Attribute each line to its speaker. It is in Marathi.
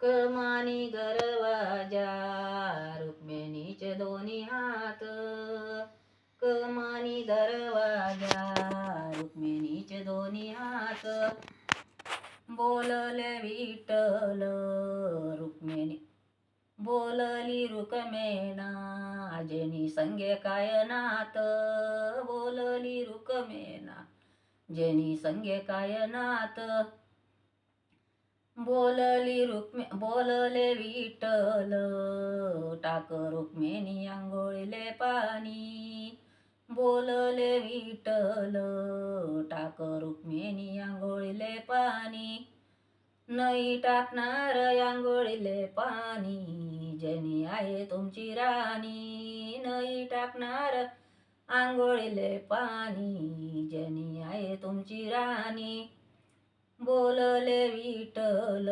Speaker 1: कमानी दरवाजा रुक्मिणीचे दोन्ही हात, कमानी दरवाजा रुक्मिणीचे दोन्ही हात. बोलले विठ्ठल रुक्मिणी बोलली रुक्मिणा, जेनी संगे काय नात. बोलली रुक्मिणा जेनी संगे काय नात. बोलले विठ्ठल टाक रुक्मिणी आंघोळीले पाणी. बोलले विठ्ठल टाक रुक्मिणी आंघोळीले पाणी. नाही टाकणार आंघोळीले पाणी, जेनी आहे तुमची राणी. नाही टाकणार आंघोळीले पाणी, जेनी आहे तुमची राणी. बोलले विठ्ठल